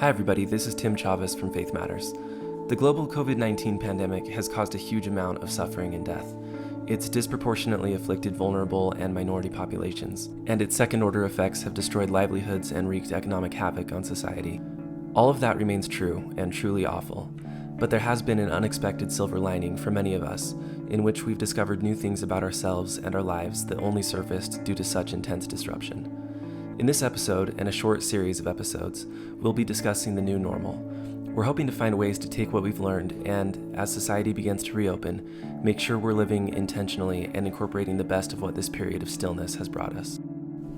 Hi everybody, this is Tim Chavez from Faith Matters. The global COVID-19 pandemic has caused a huge amount of suffering and death. It's disproportionately afflicted vulnerable and minority populations, and its second-order effects have destroyed livelihoods and wreaked economic havoc on society. All of that remains true and truly awful, but there has been an unexpected silver lining for many of us, in which we've discovered new things about ourselves and our lives that only surfaced due to such intense disruption. In this episode, and a short series of episodes, we'll be discussing the new normal. We're hoping to find ways to take what we've learned and, as society begins to reopen, make sure we're living intentionally and incorporating the best of what this period of stillness has brought us.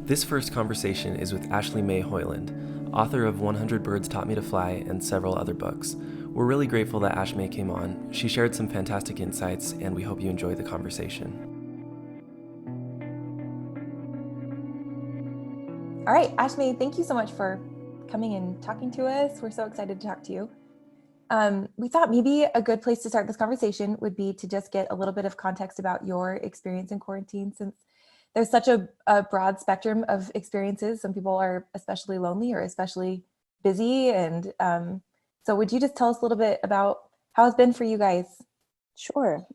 This first conversation is with Ashley Mae Hoyland, author of 100 Birds Taught Me to Fly and several other books. We're really grateful that Ashmae came on. She shared some fantastic insights, and we hope you enjoy the conversation. All right, Ashmae, thank you so much for coming and talking to us. We're so excited to talk to you. We thought maybe a good place to start this conversation would be to just get a little bit of context about your experience in quarantine, since there's such a broad spectrum of experiences. Some people are especially lonely or especially busy. And so would you just tell us a little bit about how it's been for you guys? Sure.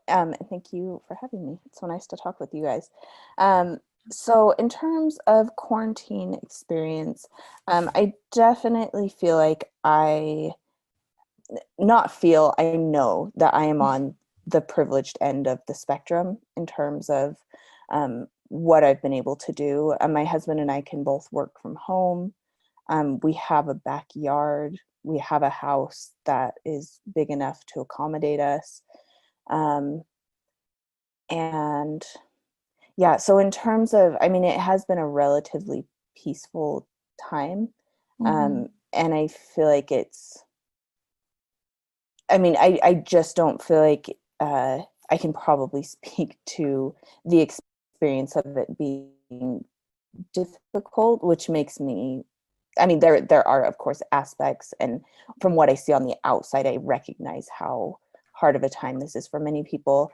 Thank you for having me. It's so nice to talk with you guys. So in terms of quarantine experience, I definitely feel like I know that I am on the privileged end of the spectrum in terms of what I've been able to do. My husband and I can both work from home. We have a backyard. We have a house that is big enough to accommodate us. And yeah, so in terms of, it has been a relatively peaceful time. And I feel like I just don't feel like I can probably speak to the experience of it being difficult, which makes me, there are, of course, aspects, and from what I see on the outside, I recognize how hard of a time this is for many people.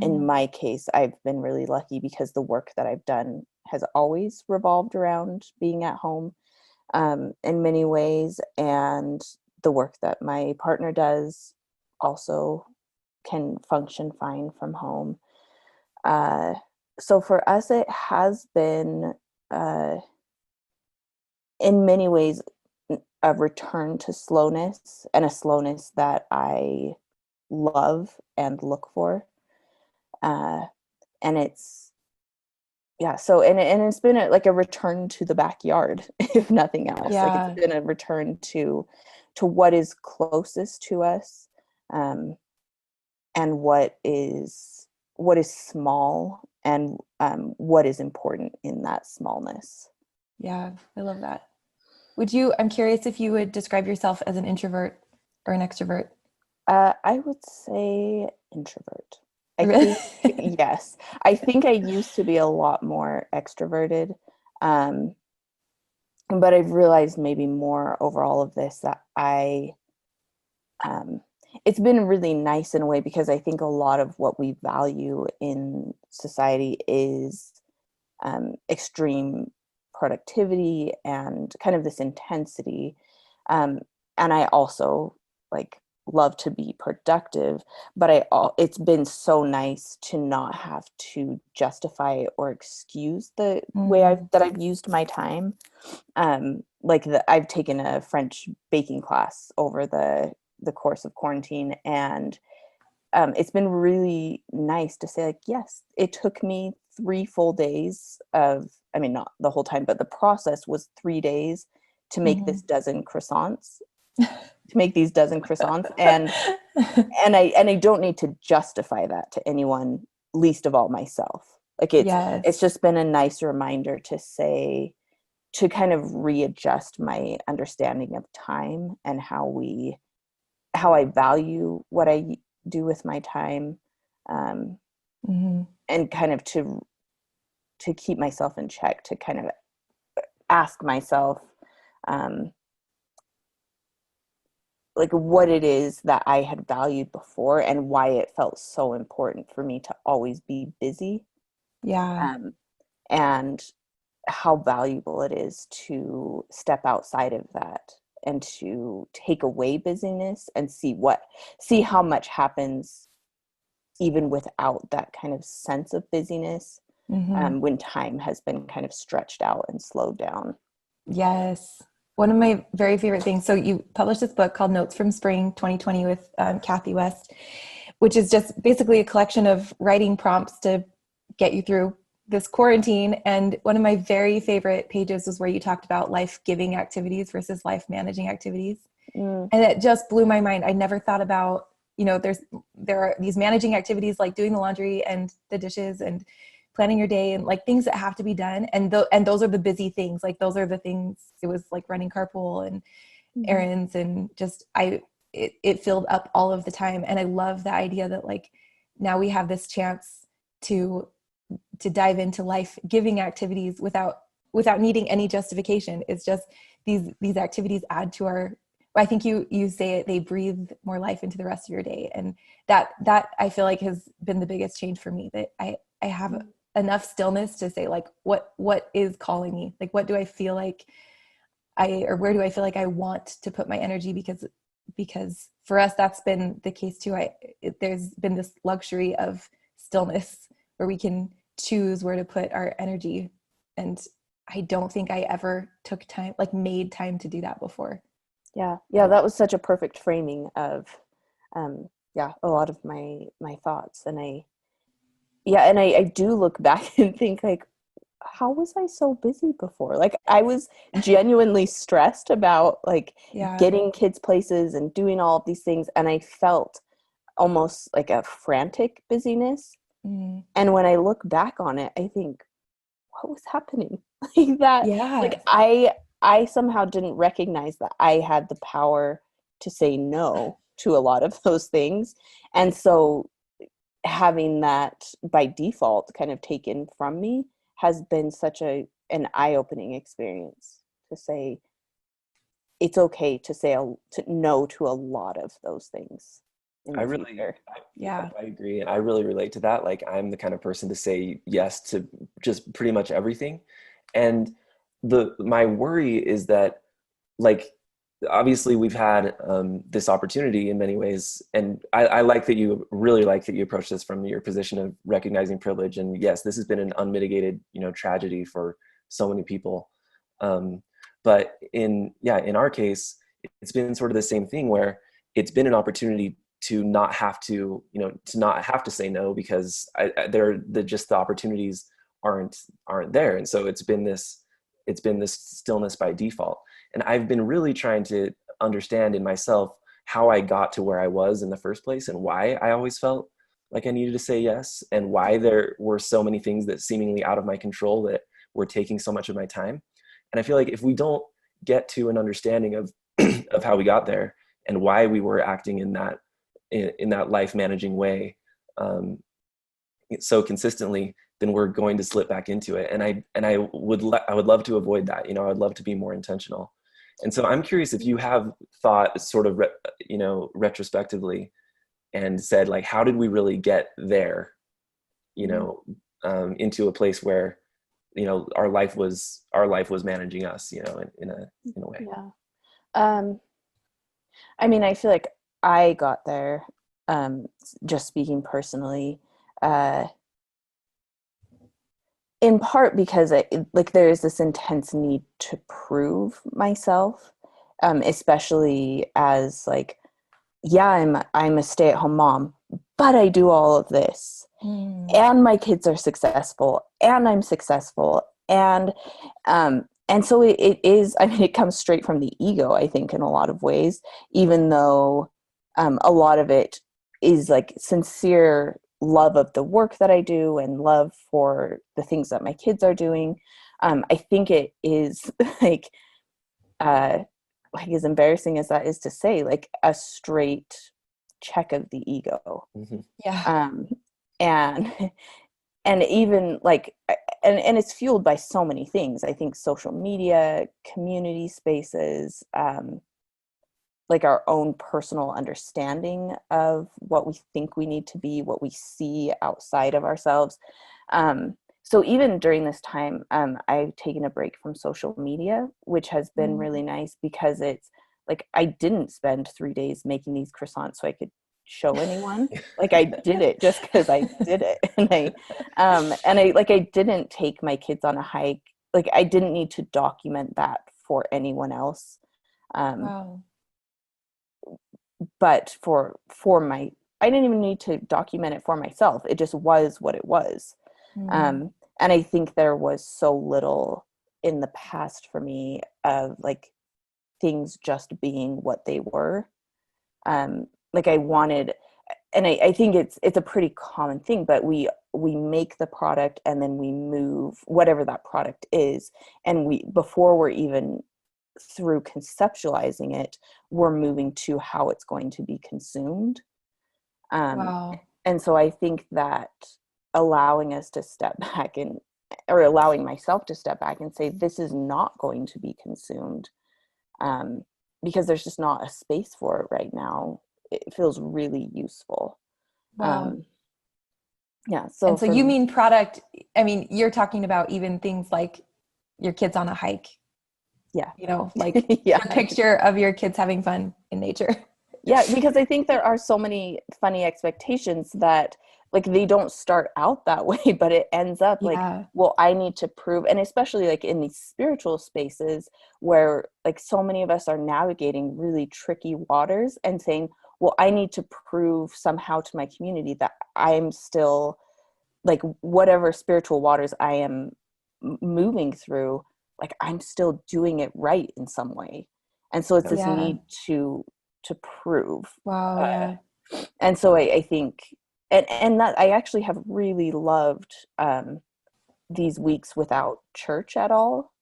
In my case, I've been really lucky because the work that I've done has always revolved around being at home in many ways. And the work that my partner does also can function fine from home. So for us, it has been, in many ways, a return to slowness, and a slowness that I love and look for. And it's, so and it's been like a return to the backyard, if nothing else. Like, it's been a return to what is closest to us, and what is small, and what is important in that smallness. Yeah, I love that. I'm curious if you would describe yourself as an introvert or an extrovert. I would say introvert. I think, yes. I think I used to be a lot more extroverted. But I've realized maybe more over all of this that it's been really nice in a way, because I think a lot of what we value in society is extreme productivity and kind of this intensity. And I also love to be productive, but it's been so nice to not have to justify or excuse the way I've used my time. I've taken a French baking class over the course of quarantine, and it's been really nice to say, yes, it took me 3 full days of, not the whole time, but the process was 3 days to make these dozen croissants. And I don't need to justify that to anyone, least of all myself. It's just been a nice reminder to kind of readjust my understanding of time and how I value what I do with my time, and kind of to keep myself in check, to kind of ask myself what it is that I had valued before, and why it felt so important for me to always be busy. And how valuable it is to step outside of that and to take away busyness and see how much happens even without that kind of sense of busyness, when time has been kind of stretched out and slowed down. Yes. One of my very favorite things. So you published this book called Notes from Spring 2020 with Kathy West, which is just basically a collection of writing prompts to get you through this quarantine. And one of my very favorite pages was where you talked about life-giving activities versus life-managing activities. And it just blew my mind. I never thought about, there are these managing activities like doing the laundry and the dishes and planning your day and like things that have to be done. And those are the busy things. Like those are the things, it was like running carpool and errands and just, it filled up all of the time. And I love the idea that like, now we have this chance to dive into life-giving activities without needing any justification. It's just these activities add to our, I think you say it, they breathe more life into the rest of your day. And that I feel like has been the biggest change for me, that I have enough stillness to say like, what is calling me? Like, what do I feel like where do I feel like I want to put my energy? Because for us, that's been the case too. There's been this luxury of stillness where we can choose where to put our energy. And I don't think I ever took time, like made time to do that before. Yeah. That was such a perfect framing of, a lot of my thoughts. And I do look back and think like, how was I so busy before? Like I was genuinely stressed about like getting kids places and doing all of these things. And I felt almost like a frantic busyness. And when I look back on it, I think, what was happening? Like that, like I somehow didn't recognize that I had the power to say no to a lot of those things. And so having that by default kind of taken from me has been such an eye-opening experience, to say it's okay to say no to a lot of those things. I agree. And I really relate to that. Like I'm the kind of person to say yes to just pretty much everything. And my worry is that like, obviously we've had this opportunity in many ways. And I really like that you approach this from your position of recognizing privilege. And yes, this has been an unmitigated, tragedy for so many people. But in our case, it's been sort of the same thing where it's been an opportunity to not have to say no, because the opportunities aren't there. And so it's been this stillness by default. And I've been really trying to understand in myself how I got to where I was in the first place and why I always felt like I needed to say yes, and why there were so many things that seemingly out of my control that were taking so much of my time. And I feel like if we don't get to an understanding of of how we got there and why we were acting in that life managing way so consistently, then we're going to slip back into it. And I would love to avoid that. I would love to be more intentional. And so I'm curious if you have thought sort of retrospectively and said like, how did we really get there? Into a place where our life was managing us. In a way. Yeah. I mean, I feel like I got there, just speaking personally, in part because there is this intense need to prove myself, especially as like, I'm a stay-at-home mom, but I do all of this, and my kids are successful, and I'm successful, and so it is. I mean, it comes straight from the ego, I think, in a lot of ways, even though a lot of it is like sincere love of the work that I do and love for the things that my kids are doing. I think it is like as embarrassing as that is to say, like a straight check of the ego. Yeah. And even like, and it's fueled by so many things. I think social media, community spaces, like our own personal understanding of what we think we need to be, what we see outside of ourselves. So even during this time, I've taken a break from social media, which has been really nice, because like I didn't spend 3 days making these croissants so I could show anyone. Like I did it just because I did it. And I didn't take my kids on a hike. Like I didn't need to document that for anyone else. Wow. But I didn't even need to document it for myself. It just was what it was. Mm. And I think there was so little in the past for me of like things just being what they were. Like I wanted, and I think it's a pretty common thing, but we make the product and then we move whatever that product is. And before we're even through conceptualizing it, we're moving to how it's going to be consumed. Wow. And so I think that allowing us to step back or allowing myself to step back and say, this is not going to be consumed, because there's just not a space for it right now. It feels really useful. Wow. Yeah. So you mean product, I mean, you're talking about even things like your kids on a hike. Yeah. Like yeah. a picture of your kids having fun in nature. Yeah, because I think there are so many funny expectations that like they don't start out that way, but it ends up like, well, I need to prove, and especially like in these spiritual spaces where like so many of us are navigating really tricky waters and saying, well, I need to prove somehow to my community that I'm still like whatever spiritual waters I am moving through, like I'm still doing it right in some way. And so it's this need to prove. Wow. Yeah. And so I think, and that I actually have really loved these weeks without church at all.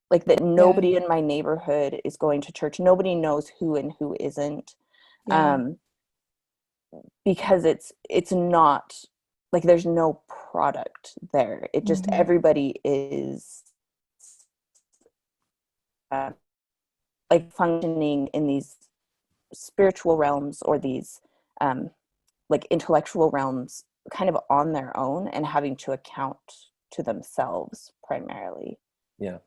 Like that nobody in my neighborhood is going to church. Nobody knows who and who isn't. Because it's not like there's no product there. It just everybody is like functioning in these spiritual realms or these like intellectual realms kind of on their own and having to account to themselves primarily. Yeah.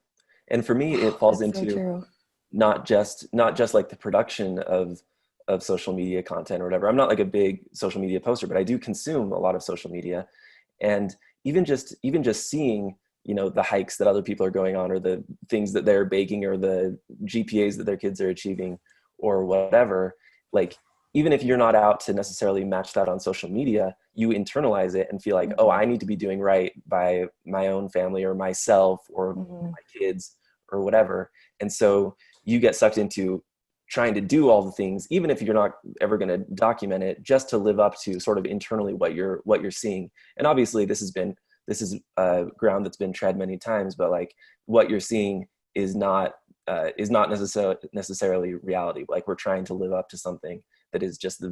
And for me, it falls into not just like the production of social media content or whatever. I'm not like a big social media poster, but I do consume a lot of social media. And even just seeing, the hikes that other people are going on or the things that they're baking or the GPAs that their kids are achieving or whatever, like, even if you're not out to necessarily match that on social media, you internalize it and feel like, oh, I need to be doing right by my own family or myself or my kids or whatever. And so you get sucked into trying to do all the things, even if you're not ever going to document it, just to live up to sort of internally what you're seeing. And obviously this is ground that's been tread many times, but like what you're seeing is not necessarily reality. Like we're trying to live up to something that is just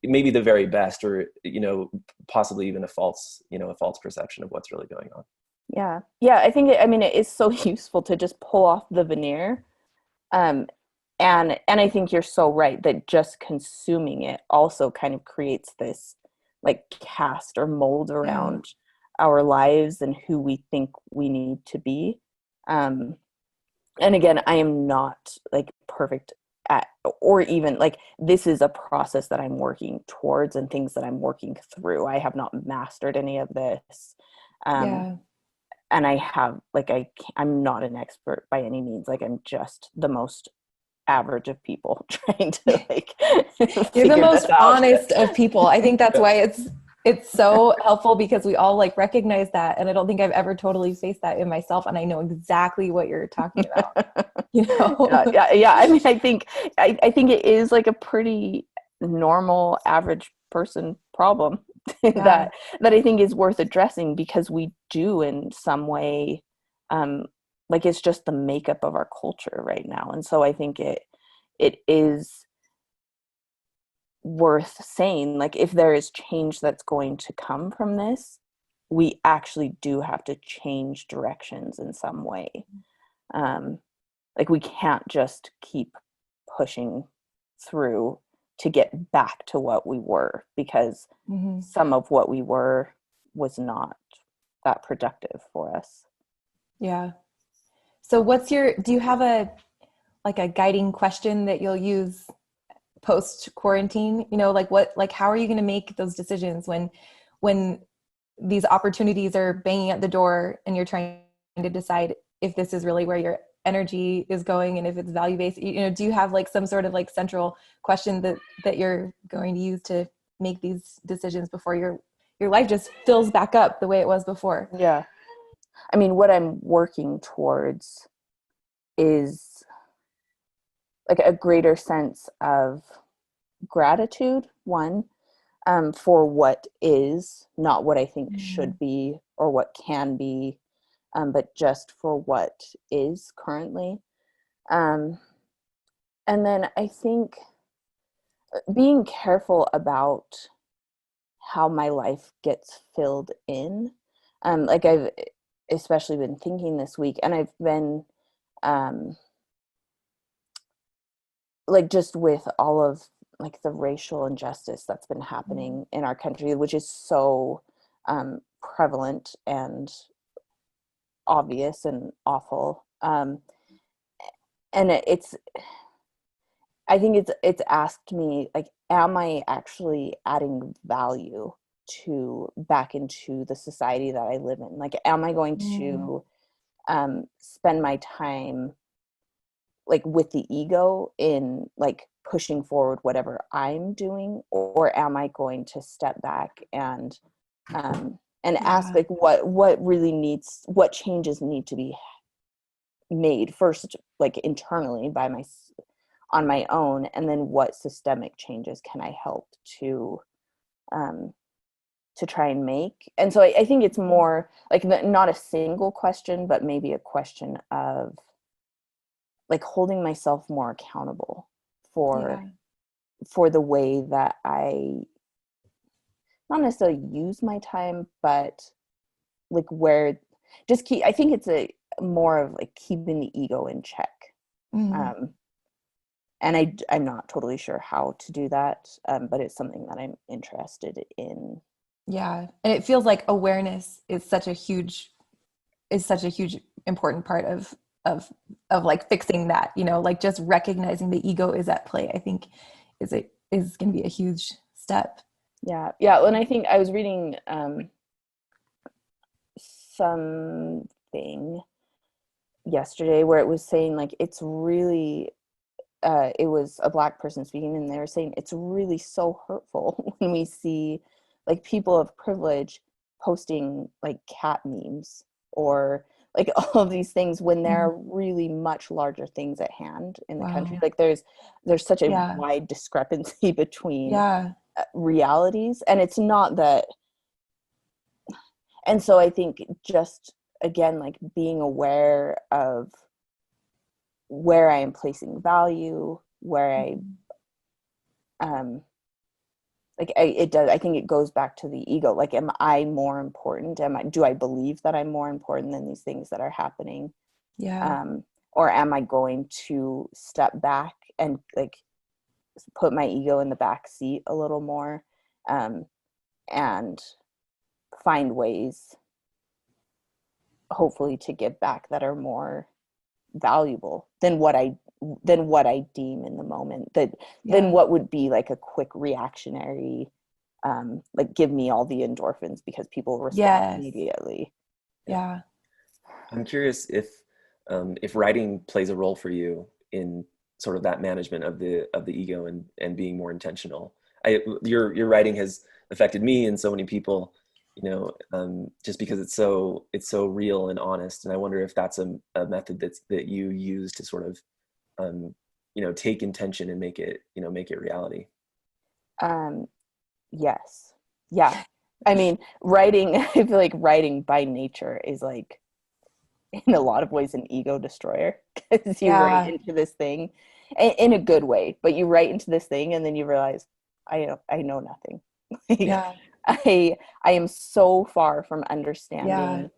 maybe the very best, or possibly even a false perception of what's really going on. Yeah, I think it is so useful to just pull off the veneer, and I think you're so right that just consuming it also kind of creates this like cast or mold around our lives and who we think we need to be. And again, I am not like perfect at, or even like, this is a process that I'm working towards and things that I'm working through. I have not mastered any of this. And I have like, I'm not an expert by any means. Like I'm just the most average of people trying to like, you're the most honest of people. I think that's why it's so helpful, because we all like recognize that. And I don't think I've ever totally faced that in myself. And I know exactly what you're talking about, Yeah. I mean, I think it is like a pretty normal average person problem that I think is worth addressing, because we do in some way, like it's just the makeup of our culture right now. And so I think it is worth saying, like, if there is change that's going to come from this, we actually do have to change directions in some way. Like we can't just keep pushing through to get back to what we were, because some of what we were was not that productive for us. Yeah. So do you have like a guiding question that you'll use post quarantine? You know, like how are you going to make those decisions when these opportunities are banging at the door and you're trying to decide if this is really where your energy is going and if it's value based? You know, do you have like some sort of like central question that you're going to use to make these decisions before your life just fills back up the way it was before? Yeah. I mean, what I'm working towards is like a greater sense of gratitude, one, for what is, not what I think should be or what can be, but just for what is currently. And then I think being careful about how my life gets filled in. Like I've especially been thinking this week, and I've been like just with all of like the racial injustice that's been happening in our country, which is so prevalent and obvious and awful. And I think it's asked me, like, am I actually adding value back into the society that I live in? Like, am I going to spend my time like with the ego in like pushing forward whatever I'm doing, or am I going to step back and ask like what really needs, what changes need to be made first, like internally on my own, and then what systemic changes can I help to try and make. And so I think it's more like not a single question, but maybe a question of like holding myself more accountable for the way that I not necessarily use my time, but like where I think it's a more of like keeping the ego in check. And I'm not totally sure how to do that, but it's something that I'm interested in. Yeah. And it feels like awareness is such a huge important part of like fixing that, you know, like just recognizing the ego is at play, I think is going to be a huge step. Yeah. And I think I was reading something yesterday where it was saying like it's really it was a Black person speaking, and they were saying it's really so hurtful when we see like people of privilege posting like cat memes or like all of these things when there are really much larger things at hand in the country. Like there's such a wide discrepancy between realities, and it's not that. And so I think just again, like being aware of where I am placing value, where I I think it goes back to the ego. Like, am I more important? Do I believe that I'm more important than these things that are happening? Or am I going to step back and like put my ego in the back seat a little more, and find ways hopefully to give back that are more valuable than what I deem in the moment, than what would be like a quick reactionary like give me all the endorphins because people respond immediately. I'm curious if writing plays a role for you in sort of that management of the ego and being more intentional. Your writing has affected me and so many people, you know, just because it's so real and honest. And I wonder if that's a method that you use to sort of, you know, take intention and make it reality. Yes. Yeah. I mean, writing, I feel like writing by nature is like, in a lot of ways, an ego destroyer, because you write into this thing in a good way, but you write into this thing and then you realize, I know nothing. I am so far from understanding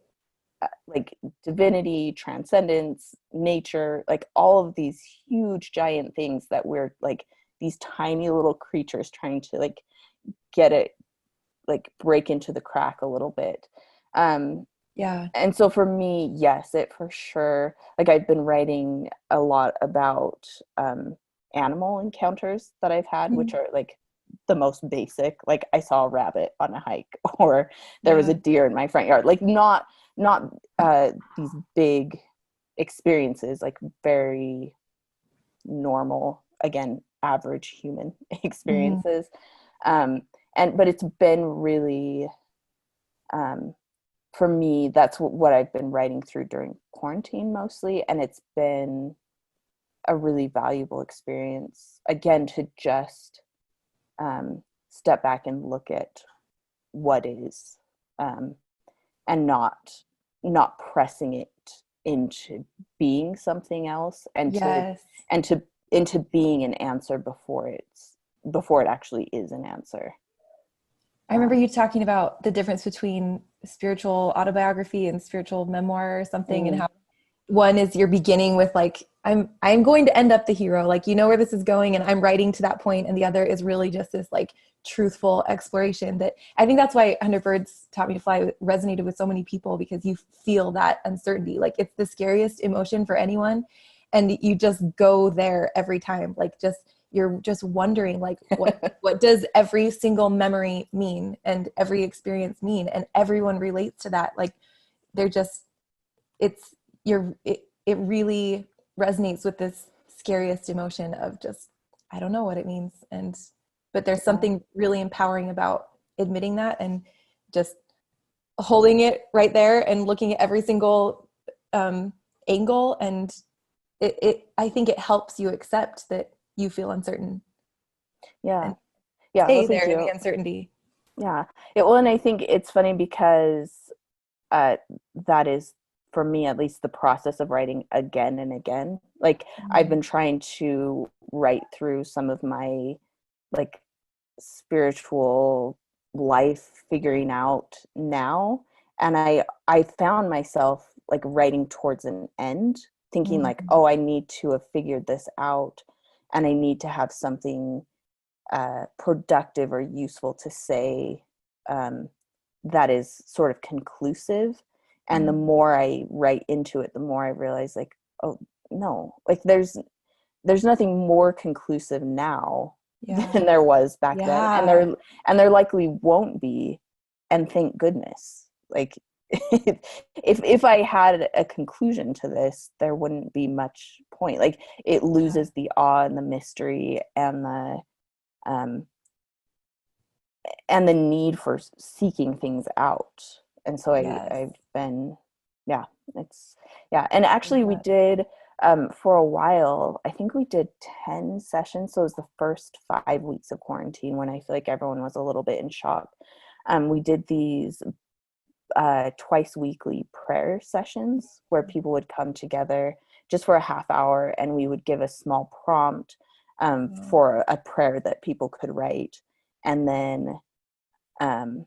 like divinity, transcendence, nature, like all of these huge giant things that we're like these tiny little creatures trying to like get it, like break into the crack a little bit. Yeah. And so for me, yes, it for sure, like I've been writing a lot about animal encounters that I've had, which Mhm. are like the most basic. Like I saw a rabbit on a hike, or there was Yeah. a deer in my front yard. Like not these big experiences, like very normal, again, average human Mhm. experiences. Um, but it's been really, um, for me, that's what I've been writing through during quarantine mostly. And it's been a really valuable experience, again, to just step back and look at what is, um, and not pressing it into being something else, and to Yes. and to into being an answer before it actually is an answer. I remember you talking about the difference between spiritual autobiography and spiritual memoir or something, and Mm, how one is you're beginning with like, I'm going to end up the hero, like you know where this is going and I'm writing to that point, and the other is really just this like truthful exploration. That I think that's why 100 Birds Taught Me to Fly resonated with so many people, because you feel that uncertainty. Like it's the scariest emotion for anyone, and you just go there every time. Like just you're just wondering like what does every single memory mean and every experience mean, and everyone relates to that. Like they're just, it's it really resonates with this scariest emotion of just, I don't know what it means. And but there's yeah, something really empowering about admitting that and just holding it right there and looking at every single angle. And I think it helps you accept that you feel uncertain yeah, and yeah. Well, stay thank there in the you. uncertainty. Yeah, well, and I think it's funny because uh, that is, for me at least, the process of writing again and again. Like I've Mm. been trying to write through some of my like spiritual life figuring out now, and I found myself like writing towards an end, thinking like, Mm. oh, I need to have figured this out, and I need to have something productive or useful to say, um, that is sort of conclusive. And the Mm. more I write into it, the more I realize like, oh no, like there's nothing more conclusive now Yeah. than there was back then, and Yeah. there likely won't be. And thank goodness. Like if I had a conclusion to this, there wouldn't be much point. Like it Yeah. loses the awe and the mystery um and the need for seeking things out. And so Yes. I've been, yeah, it's, yeah. And I love actually we that. did, for a while, I think we did 10 sessions. So it was the first 5 weeks of quarantine when I feel like everyone was a little bit in shock. We did these twice weekly prayer sessions where people would come together just for a half hour, and we would give a small prompt Wow. for a prayer that people could write. And then um,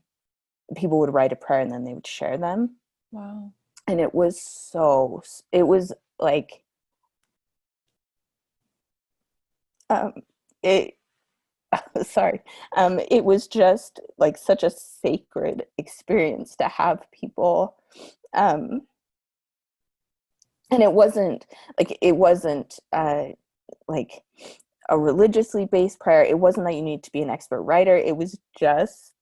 people would write a prayer and then they would share them. Wow. And it was like, um, it, sorry, it was just like such a sacred experience to have people, um, and it wasn't like a religiously based prayer. It wasn't that you need to be an expert writer. It was just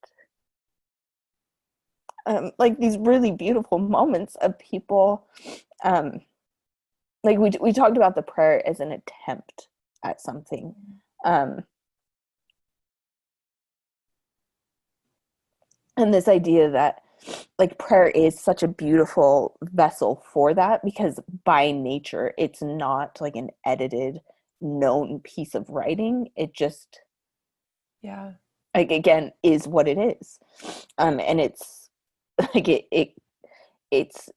like these really beautiful moments of people, um, like we talked about the prayer as an attempt at something, um, and this idea that like prayer is such a beautiful vessel for that, because by nature it's not like an edited known piece of writing. It just, Yeah. like, again, is what it is, and it's like it's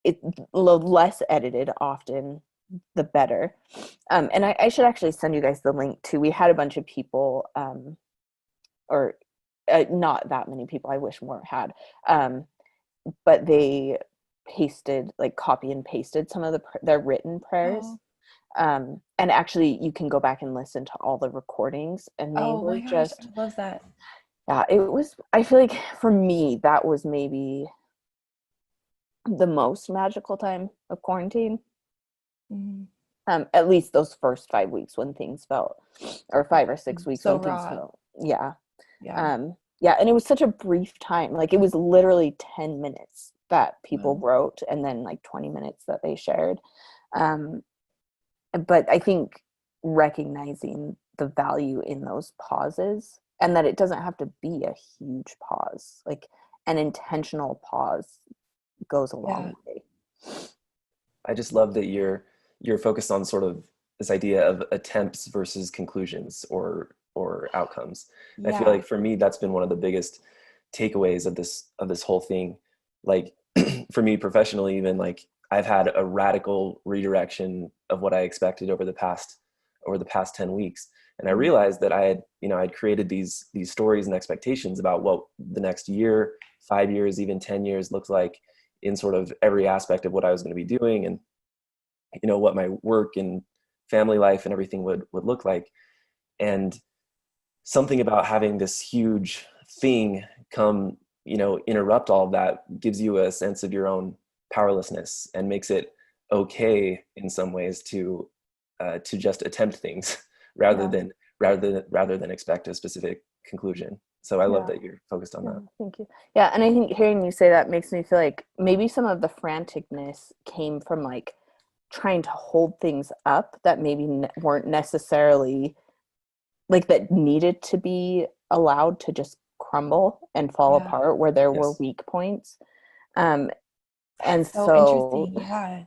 it less edited often the better. And I should actually send you guys the link too. We had a bunch of people, or not that many people, I wish more had, but they pasted, like copy and pasted some of their written prayers. Oh. And actually you can go back and listen to all the recordings, and they Oh were my gosh, I just, love that. yeah, it was, I feel like for me that was maybe the most magical time of quarantine. Mhm. At least those first 5 weeks when things felt, or 5 or 6 weeks So when things raw. felt, yeah. Yeah. Yeah, and it was such a brief time. Like it was literally 10 minutes that people Wow. wrote, and then like 20 minutes that they shared. Um, but I think recognizing the value in those pauses, and that it doesn't have to be a huge pause, like an intentional pause goes a Yeah. long way. I just love that you're focused on sort of this idea of attempts versus conclusions or outcomes. And I feel Yeah. like for me that's been one of the biggest takeaways of this whole thing. Like for me professionally, even, like I've had a radical redirection of what I expected over the past 10 weeks. And I Mhm. realized that I'd created these stories and expectations about what the next year, 5 years, even 10 years looked like in sort of every aspect of what I was going to be doing, and what my work and family life and everything would look like. And something about having this huge thing come, interrupt all of that gives you a sense of your own powerlessness and makes it okay in some ways to just attempt things rather Yeah. than rather than expect a specific conclusion. So I love Yeah. that you're focused on Yeah, that. thank you. Yeah, and I think hearing you say that makes me feel like maybe some of the franticness came from like trying to hold things up that maybe weren't necessarily like that needed to be allowed to just crumble and fall Yeah. apart where there were Yes. weak points. Um, and That's so so interesting. Yeah.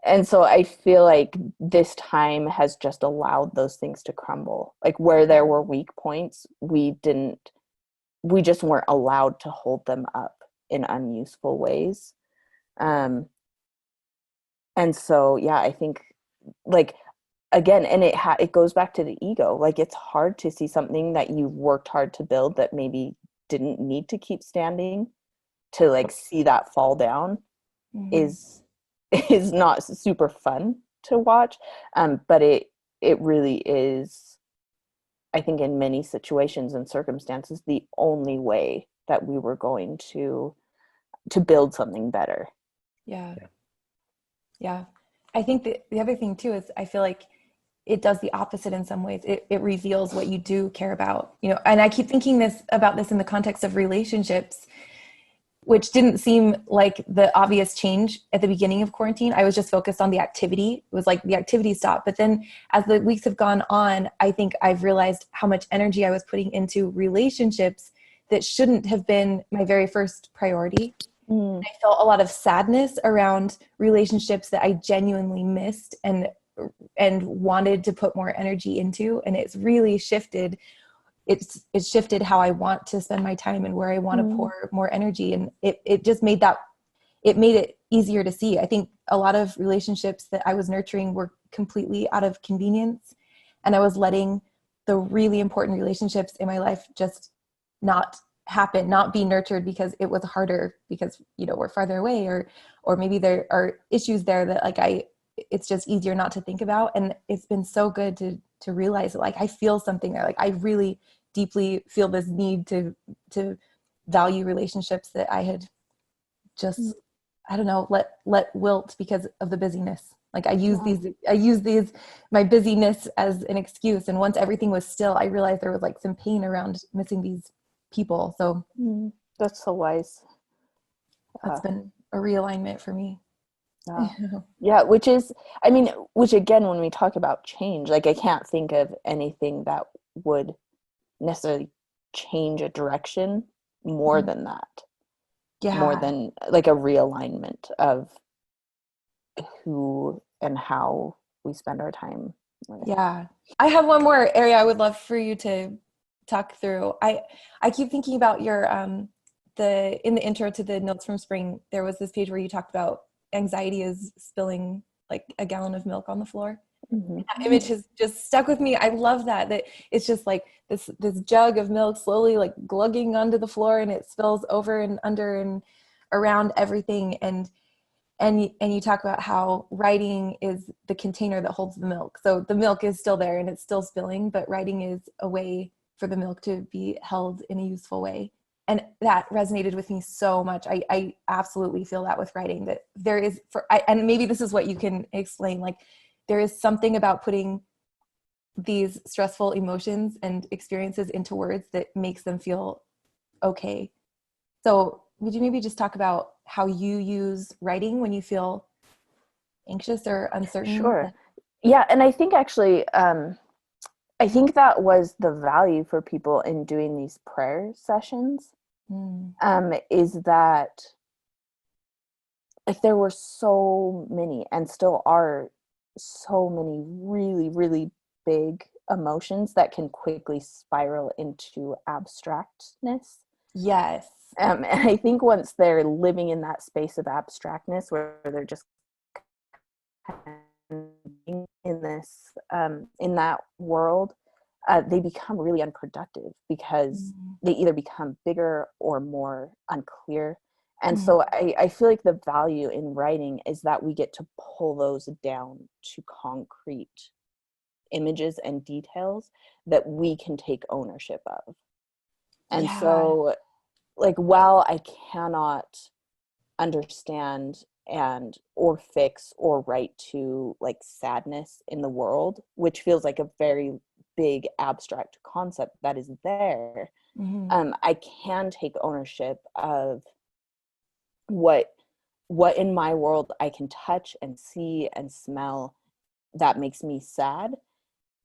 and so I feel like this time has just allowed those things to crumble. Like where there were weak points, we just weren't allowed to hold them up in unuseful ways. Um, and so, yeah, I think like, again, and it goes back to the ego. Like it's hard to see something that you've worked hard to build that maybe didn't need to keep standing, to like see that fall down Mhm. is is not super fun to watch. But it really is, I think, in many situations and circumstances, the only way that we were going to build something better. Yeah. Yeah. Yeah. I think that the other thing too is I feel like it does the opposite in some ways. It reveals what you do care about, and I keep thinking about this in the context of relationships, which didn't seem like the obvious change at the beginning of quarantine. I was just focused on the activity. It was like the activity stopped. But then as the weeks have gone on, I think I've realized how much energy I was putting into relationships that shouldn't have been my very first priority. Mm. I felt a lot of sadness around relationships that I genuinely missed and wanted to put more energy into. And it's really shifted. It's shifted how I want to spend my time and where I want to pour more energy. And it just made it made it easier to see. I think a lot of relationships that I was nurturing were completely out of convenience. And I was letting the really important relationships in my life just not happen, not be nurtured because it was harder because, we're farther away, or maybe there are issues there that it's just easier not to think about. And it's been so good to realize that, like, I feel something there. Like I really deeply feel this need to value relationships that I had just, I don't know, let wilt because of the busyness. Like I use these my busyness as an excuse. And once everything was still, I realized there was like some pain around missing these people. So That's so wise. that's been a realignment for me. Yeah. Yeah, which again, when we talk about change, like I can't think of anything that would necessarily change a direction more than that. More Yeah. than like a realignment of who and how we spend our time with. Yeah. I have one more area I would love for you to talk through. I keep thinking about your in the intro to the Notes from Spring, there was this page where you talked about anxiety is spilling like a gallon of milk on the floor. Mm-hmm. That image has just stuck with me. I love that it's just like this jug of milk slowly like glugging onto the floor, and it spills over and under and around everything. And you talk about how writing is the container that holds the milk. So the milk is still there and it's still spilling, but writing is a way for the milk to be held in a useful way. And that resonated with me so much. I absolutely feel that with writing, that there is and maybe this is what you can explain, like there is something about putting these stressful emotions and experiences into words that makes them feel okay. So would you maybe just talk about how you use writing when you feel anxious or uncertain? Sure. Yeah. And I think actually, I think that was the value for people in doing these prayer sessions, is that like there were so many and still are so many really, really big emotions that can quickly spiral into abstractness. Yes. And I think once they're living in that space of abstractness where they're just in this in that world, they become really unproductive because they either become bigger or more unclear. And so I feel like the value in writing is that we get to pull those down to concrete images and details that we can take ownership of. And so, like, while I cannot understand and or fix or write to like sadness in the world, which feels like a very big abstract concept that is there, I can take ownership of what in my world I can touch and see and smell that makes me sad.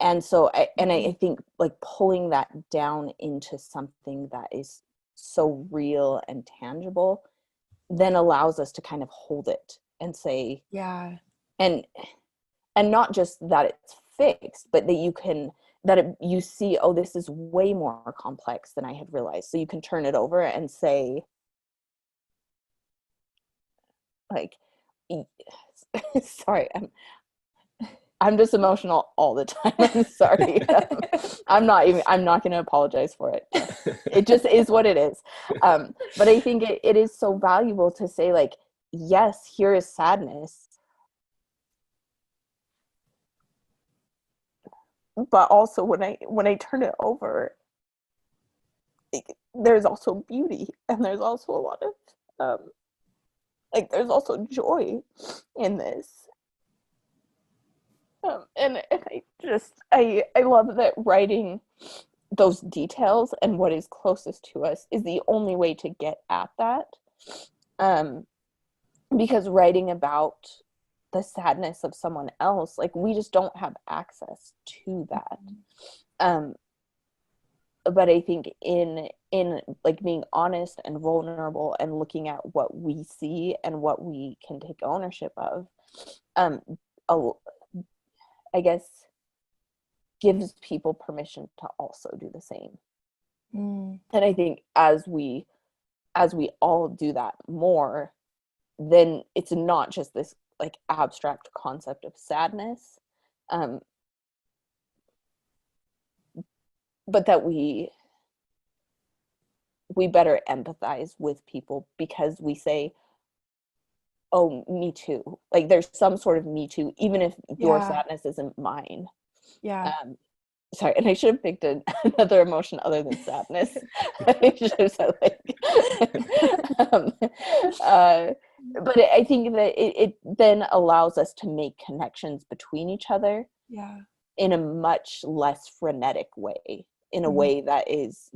And so I think like pulling that down into something that is so real and tangible then allows us to kind of hold it and say, and not just that it's fixed, but that you can, you see, oh, this is way more complex than I had realized. So you can turn it over and say, like, sorry, I'm just emotional all the time. I'm sorry. I'm not going to apologize for it. It just is what it is. But I think it is so valuable to say, like, yes, here is sadness, but also when I turn it over, there's also beauty, and there's also a lot of like there's also joy in this. And I love that writing those details and what is closest to us is the only way to get at that. Because writing about the sadness of someone else, like, we just don't have access to that. But I think in like being honest and vulnerable and looking at what we see and what we can take ownership of, I guess gives people permission to also do the same. And I think as we all do that more, then it's not just this like abstract concept of sadness, but that we better empathize with people because we say, oh, me too. Like, there's some sort of me too, even if your sadness isn't mine. Sorry, and I should have picked another emotion other than sadness. I should have said but I think that it then allows us to make connections between each other in a much less frenetic way, in a way that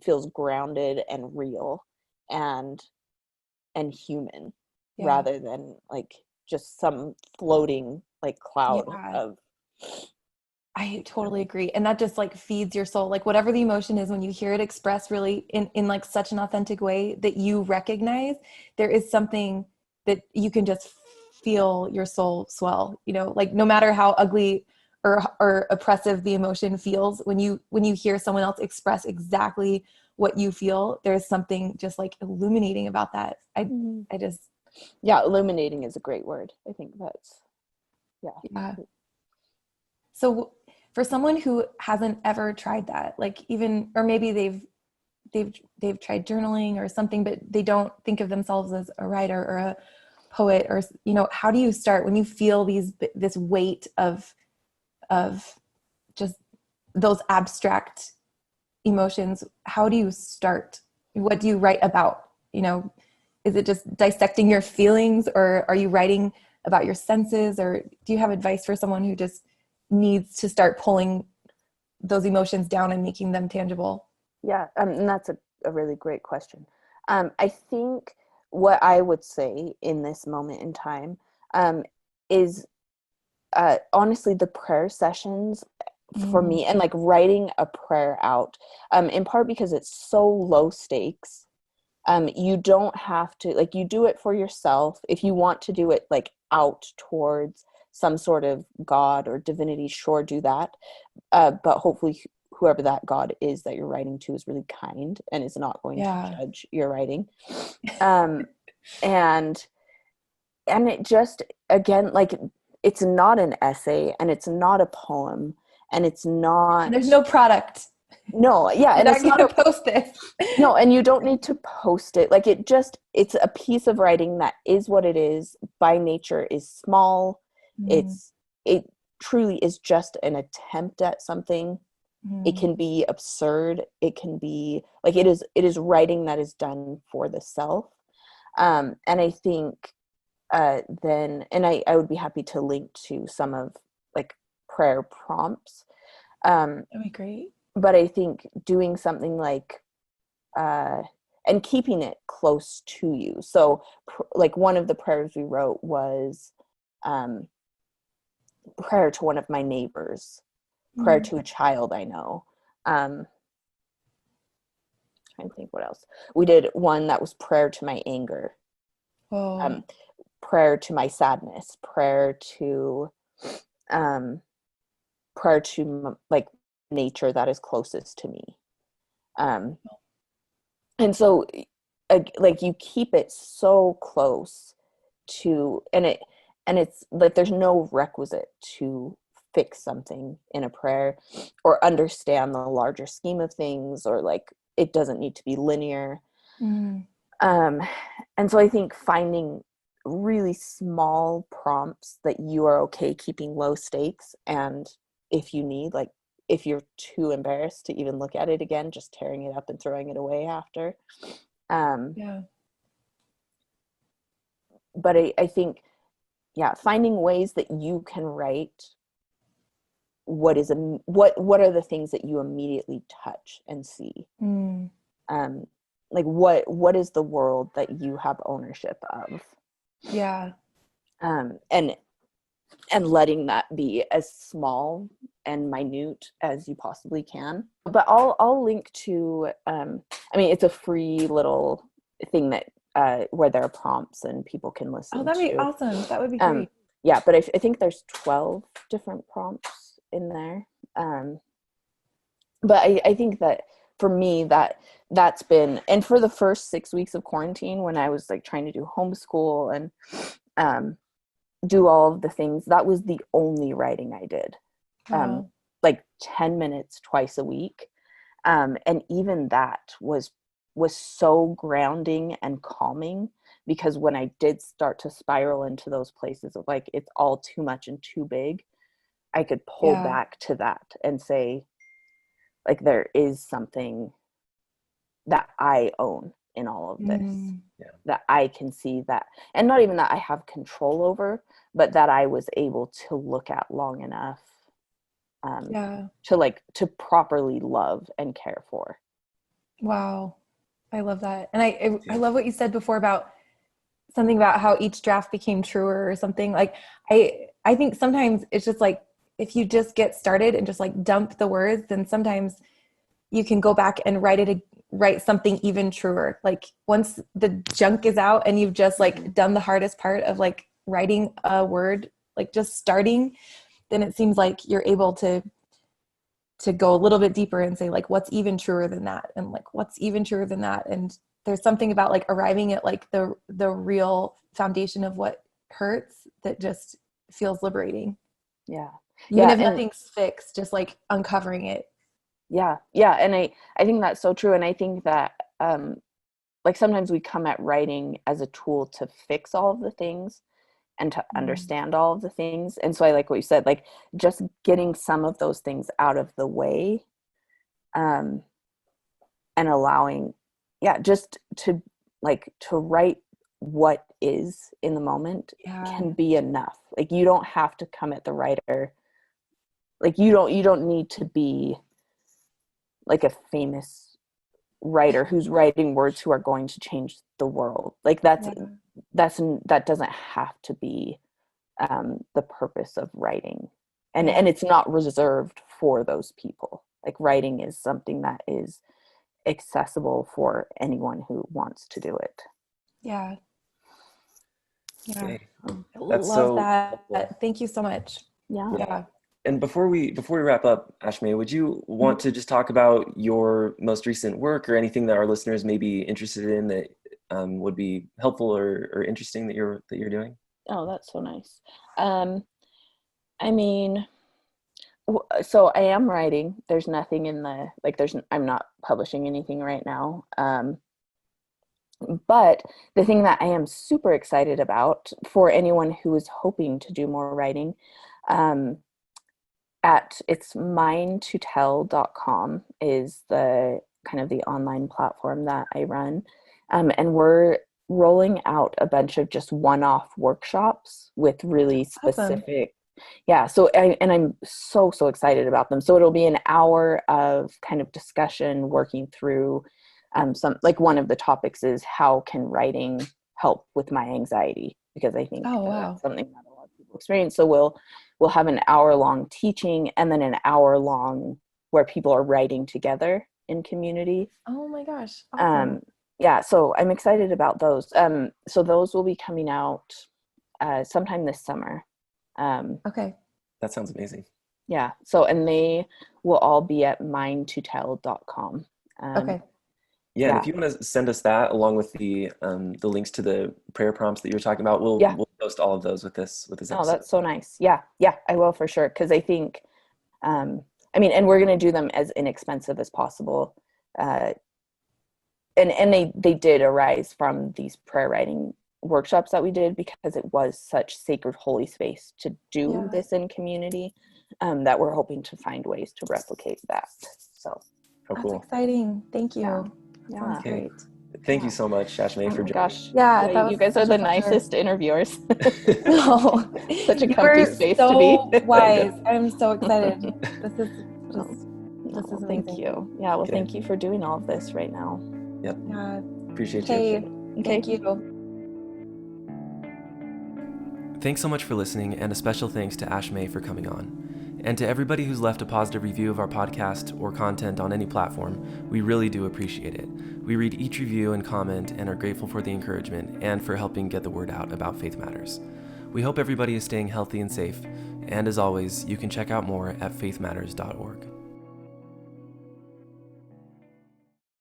feels grounded and real and human, rather than like just some floating like cloud of. I totally agree. And that just like feeds your soul, like whatever the emotion is, when you hear it expressed really in like such an authentic way that you recognize, there is something that you can just feel your soul swell, like no matter how ugly or oppressive the emotion feels, when you hear someone else express exactly what you feel, there's something just like illuminating about that. I just. Yeah. Illuminating is a great word. I think that's, yeah. So for someone who hasn't ever tried that, like even, or maybe they've tried journaling or something, but they don't think of themselves as a writer or a poet, or, how do you start when you feel this weight of just those abstract emotions? How do you start what do you write about? You know, is it just dissecting your feelings, or are you writing about your senses, or do you have advice for someone who just needs to start pulling those emotions down and making them tangible? Yeah, and that's a really great question. I think what I would say in this moment in time is honestly the prayer sessions for me, and like writing a prayer out, in part because it's so low stakes. You don't have to, like, you do it for yourself. If you want to do it like out towards some sort of God or divinity, sure, do that. But hopefully whoever that God is that you're writing to is really kind and is not going to judge your writing. And it just, again, like, it's not an essay, and it's not a poem, and it's not, And there's no product. No, yeah, You're and it's not gonna post this. No, and you don't need to post it. Like, it's a piece of writing that is what it is, by nature is small. It truly is just an attempt at something. It can be absurd. It can be like, it is writing that is done for the self. And I think then, and I would be happy to link to some of like prayer prompts. That'd be great. But I think doing something like and keeping it close to you. So like one of the prayers we wrote was prayer to one of my neighbors, prayer to a child I know. Trying to think what else. We did one that was prayer to my anger, prayer to my sadness, prayer to like nature that is closest to me. And so like you keep it so close to, and it's like there's no requisite to fix something in a prayer or understand the larger scheme of things, or like it doesn't need to be linear. And so I think finding really small prompts that you are okay keeping low stakes, and if you need, like, if you're too embarrassed to even look at it again, just tearing it up and throwing it away after. But I think, finding ways that you can write what are the things that you immediately touch and see. Like what is the world that you have ownership of? And letting that be as small and minute as you possibly can. But I'll link to it's a free little thing that where there are prompts and people can listen to. Oh, that'd be awesome. That would be great. But I think there's 12 different prompts in there. But I think that for me, that's been, and for the first 6 weeks of quarantine, when I was like trying to do homeschool and do all of the things, that was the only writing I did. Like 10 minutes twice a week. And even that was so grounding and calming, because when I did start to spiral into those places of like, it's all too much and too big, I could pull back to that and say, like, there is something that I own in all of this, that I can see that, and not even that I have control over, but that I was able to look at long enough to properly love and care for. Wow. I love that. And I love what you said before about something about how each draft became truer or something. Like, I think sometimes it's just like, if you just get started and just like dump the words, then sometimes you can go back and write something even truer. Like, once the junk is out and you've just like done the hardest part of like writing a word, like just starting, then it seems like you're able to go a little bit deeper and say like, what's even truer than that? And like, what's even truer than that? And there's something about like arriving at like the real foundation of what hurts that just feels liberating. Even if nothing's fixed, just like uncovering it. And I think that's so true. And I think that like sometimes we come at writing as a tool to fix all of the things and to understand all of the things. And so I like what you said, like just getting some of those things out of the way, and allowing just to write what is in the moment can be enough. Like, you don't have to come at the writer, like you don't need to be like a famous writer who's writing words who are going to change the world. Like that doesn't have to be the purpose of writing, and it's not reserved for those people. Like, writing is something that is accessible for anyone who wants to do it. Yeah. Okay. I That's love so that. helpful. Thank you so much. Yeah. And before we wrap up, Ashmae, would you want to just talk about your most recent work or anything that our listeners may be interested in that would be helpful or interesting that you're doing? Oh, that's so nice. I mean, so I am writing. There's nothing in the, like, I'm not publishing anything right now. But the thing that I am super excited about for anyone who is hoping to do more writing, it's minetotell.com is the kind of the online platform that I run. And we're rolling out a bunch of just one-off workshops with really specific, so I'm so excited about them. So it'll be an hour of kind of discussion working through some, like, one of the topics is how can writing help with my anxiety, because I think that's something that a lot of people experience. So we'll have an hour-long teaching and then an hour-long where people are writing together in community. Oh my gosh. Awesome. So I'm excited about those. So those will be coming out sometime this summer. Okay. That sounds amazing. Yeah. So, and they will all be at minetotell.com. Okay. Yeah, and if you want to send us that along with the links to the prayer prompts that you're talking about, we'll post all of those with this episode. Oh, that's so nice. Yeah, I will for sure, because I think, and we're going to do them as inexpensive as possible. And they did arise from these prayer writing workshops that we did, because it was such sacred holy space to do this in community, that we're hoping to find ways to replicate that. So cool. That's exciting. Thank you. Yeah. Sounds great. Thank you so much, Ashmae, for joining. Gosh. Yeah, you guys are the nicest interviewers. No, Such a comfy space to be. Wise. I'm so excited. This is amazing. Thank you. Yeah, well, thank you for doing all of this right now. Yep. Yeah. Appreciate you. Okay. Thank you. Thanks so much for listening, and a special thanks to Ashmae for coming on. And to everybody who's left a positive review of our podcast or content on any platform, we really do appreciate it. We read each review and comment and are grateful for the encouragement and for helping get the word out about Faith Matters. We hope everybody is staying healthy and safe, and as always, you can check out more at faithmatters.org.